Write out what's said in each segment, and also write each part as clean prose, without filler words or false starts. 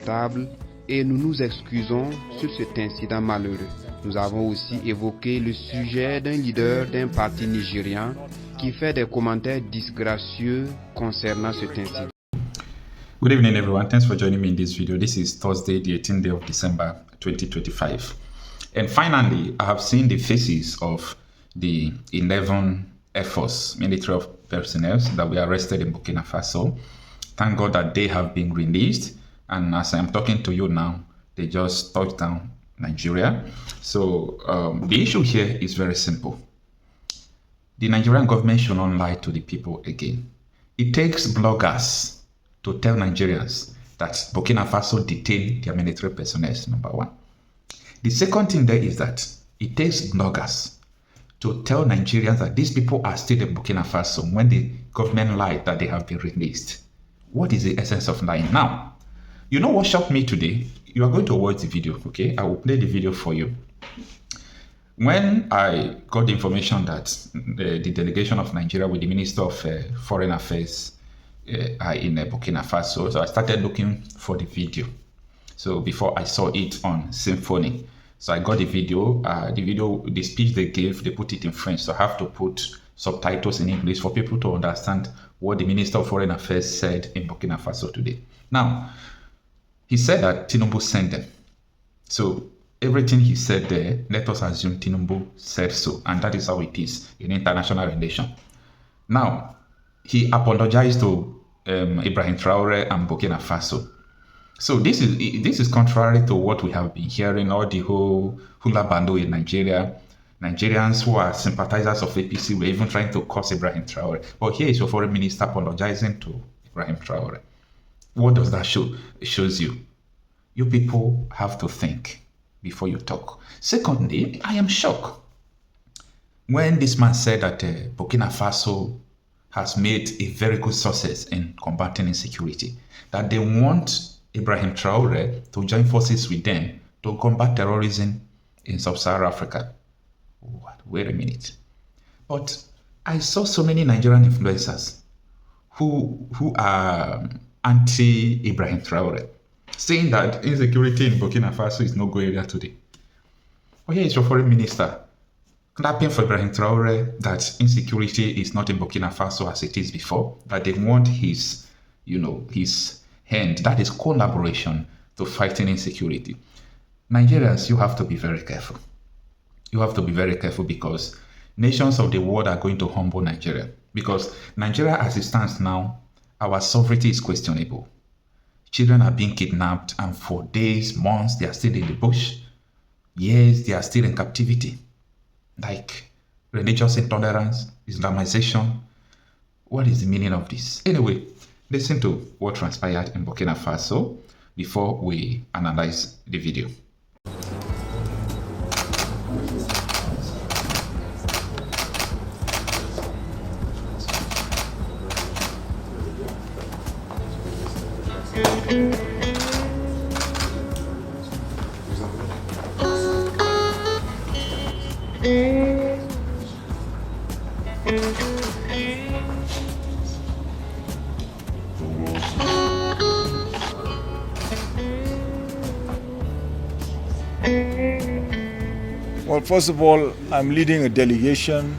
table et nous nous excusons sur cet incident malheureux. Nous avons aussi évoqué le sujet d'un leader d'un parti nigérian qui fait des commentaires disgracieux concernant cet incident. Good evening, everyone. Thanks for joining me in this video. This is Thursday, the 18th day of December, 2025. And finally, I have seen the faces of the 11 Air Force military personnel that were arrested in Burkina Faso. Thank God that they have been released. And as I'm talking to you now, they just touched down Nigeria. So the issue here is very simple. The Nigerian government should not lie to the people again. It takes bloggers to tell Nigerians that Burkina Faso detained their military personnel, number one. The second thing there is that it takes bloggers to tell Nigerians that these people are still in Burkina Faso when the government lied that they have been released. What is the essence of lying? Now, you know what shocked me today? You are going to watch the video, okay? I will play the video for you. When I got the information that the delegation of Nigeria with the Minister of Foreign Affairs are in Burkina Faso, so I started looking for the video. So before I saw it on Symphony, so I got the video. The speech they gave, they put it in French, so I have to put subtitles in English for people to understand what the Minister of Foreign Affairs said in Burkina Faso today. Now, he said that Tinubu sent them. So everything he said there, let us assume Tinubu said so, and that is how it is in international relations. Now, he apologized to Ibrahim Traore and Burkina Faso. So this is contrary to what we have been hearing, all the whole hula bando in Nigeria. Nigerians who are sympathizers of APC were even trying to curse Ibrahim Traore. But here is your foreign minister apologizing to Ibrahim Traore. What does that show? It shows you. You people have to think before you talk. Secondly, I am shocked when this man said that Burkina Faso has made a very good success in combating insecurity, that they want Ibrahim Traore to join forces with them to combat terrorism in sub-Saharan Africa. Wait a minute. But I saw so many Nigerian influencers who are anti-Ibrahim Traore, saying that insecurity in Burkina Faso is no go area today. Well, here is your foreign minister clapping for Ibrahim Traore that insecurity is not in Burkina Faso as it is before, that they want his hand, that is collaboration to fighting insecurity. Nigerians, you have to be very careful. You have to be very careful because nations of the world are going to humble Nigeria. Because Nigeria as it stands now, our sovereignty is questionable. Children are being kidnapped and for days, months, they are still in the bush. Years, they are still in captivity. Like religious intolerance, Islamization. What is the meaning of this? Anyway, listen to what transpired in Burkina Faso before we analyze the video. Well, first of all, I'm leading a delegation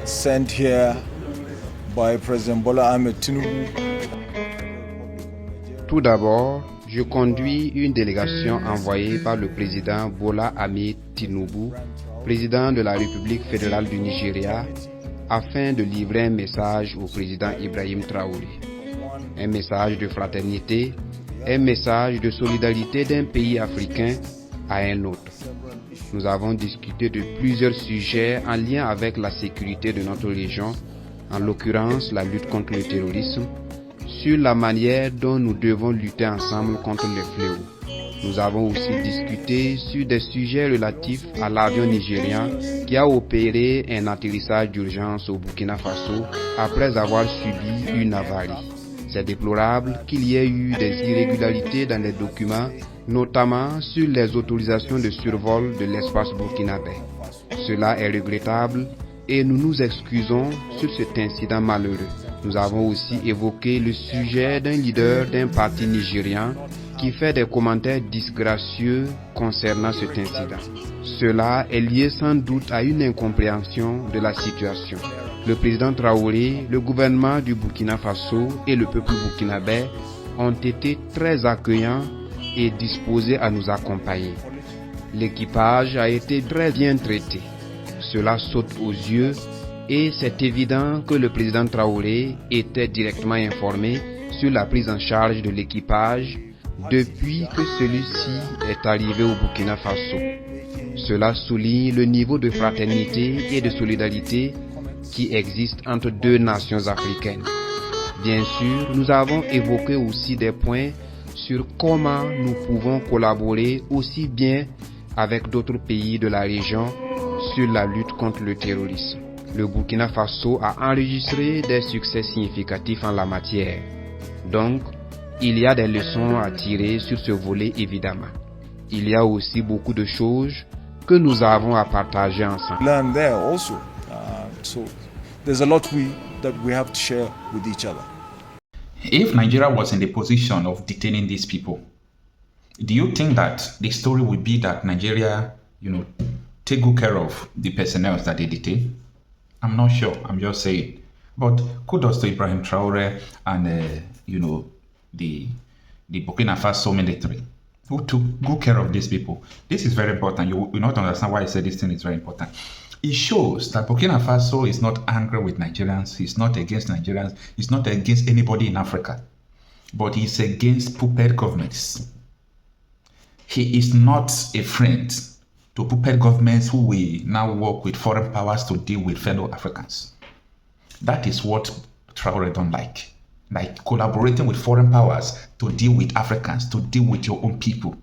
sent here by President Bola Ahmed Tinubu. Tout d'abord, je conduis une délégation envoyée par le président Bola Ahmed Tinubu, président de la République fédérale du Nigeria, afin de livrer un message au président Ibrahim Traore. Un message de fraternité, un message de solidarité d'un pays africain à un autre. Nous avons discuté de plusieurs sujets en lien avec la sécurité de notre région, en l'occurrence la lutte contre le terrorisme, sur la manière dont nous devons lutter ensemble contre les fléaux. Nous avons aussi discuté sur des sujets relatifs à l'avion nigérien qui a opéré un atterrissage d'urgence au Burkina Faso après avoir subi une avarie. C'est déplorable qu'il y ait eu des irrégularités dans les documents, notamment sur les autorisations de survol de l'espace burkinabé. Cela est regrettable et nous nous excusons sur cet incident malheureux. Nous avons aussi évoqué le sujet d'un leader d'un parti nigérian qui fait des commentaires disgracieux concernant cet incident. Cela est lié sans doute à une incompréhension de la situation. Le président Traore, le gouvernement du Burkina Faso et le peuple burkinabé ont été très accueillants et disposés à nous accompagner. L'équipage a été très bien traité. Cela saute aux yeux et c'est évident que le président Traoré était directement informé sur la prise en charge de l'équipage depuis que celui-ci est arrivé au Burkina Faso. Cela souligne le niveau de fraternité et de solidarité qui existe entre deux nations africaines. Bien sûr, nous avons évoqué aussi des points sur comment nous pouvons collaborer aussi bien avec d'autres pays de la région sur la lutte contre le terrorisme. Le Burkina Faso a enregistré des succès significatifs en la matière. Donc, il y a des leçons à tirer sur ce volet évidemment. Il y a aussi beaucoup de choses que nous avons à partager ensemble. Learn there also. So there's a lot that we have to share with each other. If Nigeria was in the position of detaining these people, do you think that the story would be that Nigeria, take good care of the personnel that they detain? I'm not sure. I'm just saying. But kudos to Ibrahim Traore and, the Burkina Faso military who took good care of these people. This is very important. You will not understand why I said this thing is very important. It shows that Burkina Faso is not angry with Nigerians. He's not against Nigerians. He's not against anybody in Africa. But he's against puppet governments. He is not a friend to puppet governments who will now work with foreign powers to deal with fellow Africans. That is what Traore don't like collaborating with foreign powers to deal with Africans, to deal with your own people.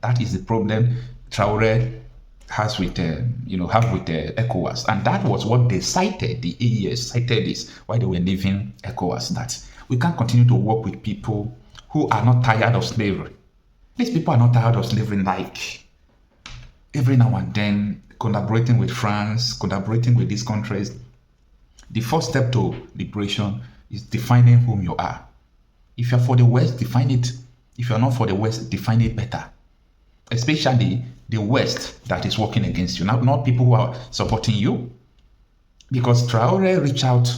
That is the problem Traore has with ECOWAS, and that was what they cited. The AES cited this while they were leaving ECOWAS, that we can't continue to work with people who are not tired of slavery. These people are not tired of slavery, like every now and then collaborating with France, collaborating with these countries. The first step to liberation is defining whom you are. If you're for the West, define it. If you're not for the West, define it better. Especially the West that is working against you, not people who are supporting you. Because Traore reached out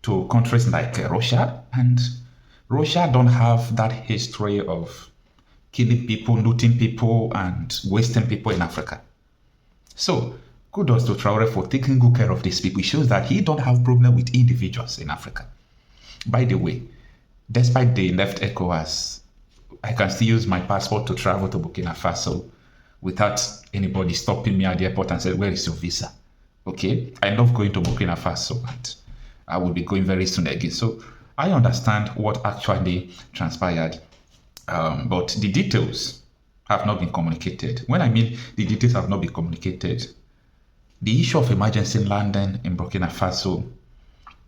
to countries like Russia, and Russia don't have that history of killing people, looting people, and wasting people in Africa. So, kudos to Traore for taking good care of these people. It shows that he don't have problem with individuals in Africa. By the way, despite they left ECOWAS, I can still use my passport to travel to Burkina Faso without anybody stopping me at the airport and saying, where is your visa? Okay, I love going to Burkina Faso and I will be going very soon again. So I understand what actually transpired, but the details have not been communicated. When I mean the details have not been communicated, the issue of emergency landing in Burkina Faso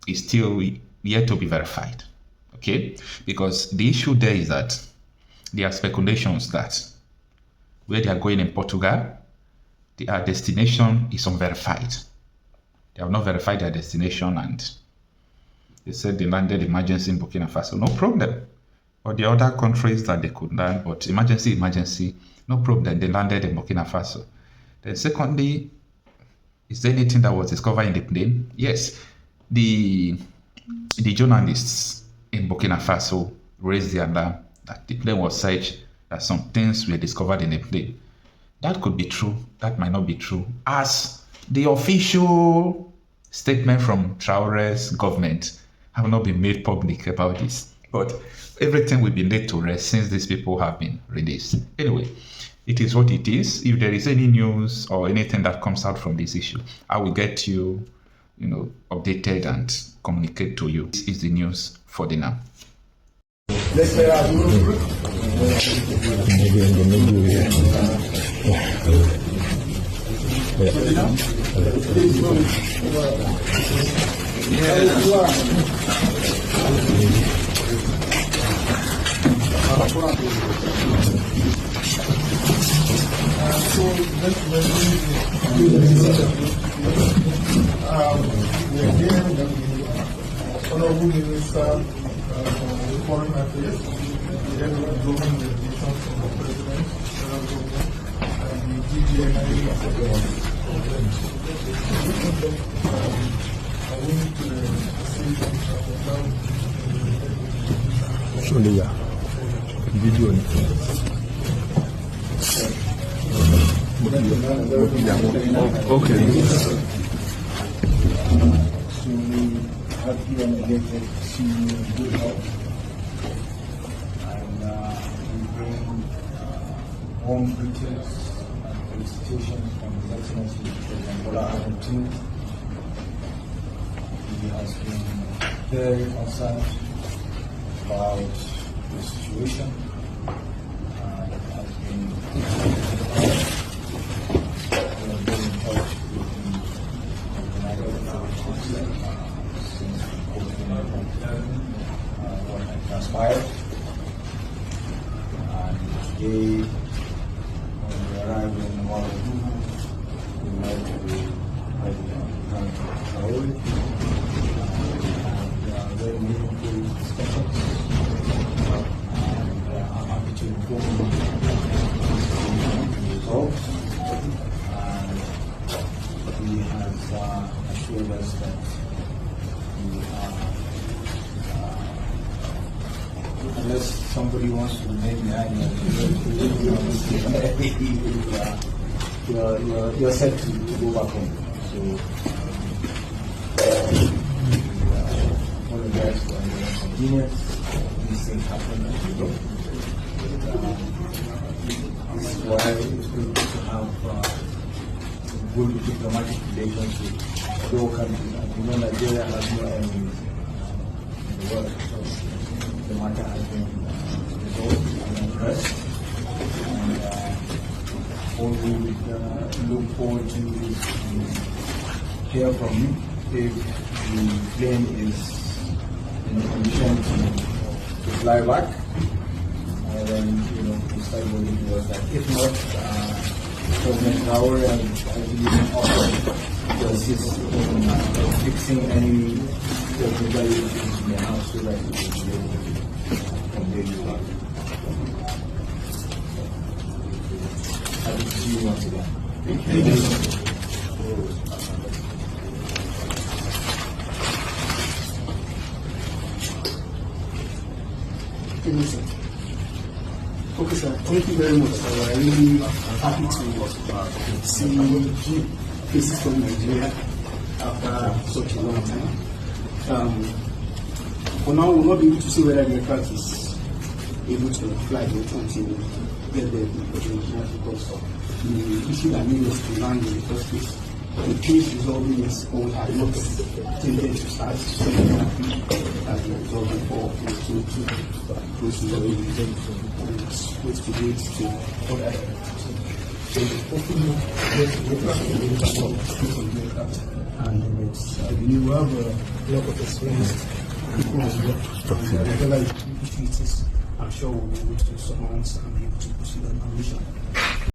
is still yet to be verified. Okay, because the issue there is that there are speculations that where they are going in Portugal, their destination is unverified. They have not verified their destination, and they said they landed emergency in Burkina Faso. No problem. Or the other countries that they could land, but emergency, no problem. They landed in Burkina Faso. Then secondly, is there anything that was discovered in the plane? Yes. The journalists in Burkina Faso raised the alarm that the plane was searched, that some things were discovered in the plane. That could be true, that might not be true, as the official statement from Traore's government have not been made public about this. But everything will be laid to rest since these people have been released. Anyway, it is what it is. If there is any news or anything that comes out from this issue, I will get you, updated and communicate to you. This is the news for the now. Honorable Minister for Foreign Affairs, the head of the government delegation from the President, Federal Government, and the DGNI. I went to the station video. Okay. So we have here elected to good health, and we bring warm greetings and felicitations from His Excellency President Bola Ahmed Tinubu. He has been very concerned about the situation and has been very in touch with the United Nations since what had transpired. And today, when we arrived in Ouagadougou, we met with President Traore, and very meaningful discussions. And I'm happy to inform you the results. And he has assured us that we are, unless somebody wants to remain behind, you're set to go back home. So, apologize for any inconvenience. These things happen as we go. This is why it's good to have good diplomatic relations with all countries. And you know, Nigeria has no enemies in the world. So the matter has been resolved and addressed. And all we would look forward to is to hear from you if the plane is in condition to fly back. And then, we start working towards that. If not, President Traore has offered to assist in fixing any technical issues in the house so that it will be able to complete work. Happy to see you once again. Thank you. Okay, sir. Thank you very much. We're really happy to see faces from Nigeria after such a long time. For now, we'll not be able to see whether the aircraft is able to fly until we get there because the issue that made us to land in the first place. The case resolving is all had not intended to start as we resolved before to close to wait to do it to order. So hopefully and I believe we have a lot of experience people as well. And whatever issue it is, I'm sure we'll be able to surmount and be able to pursue that mission.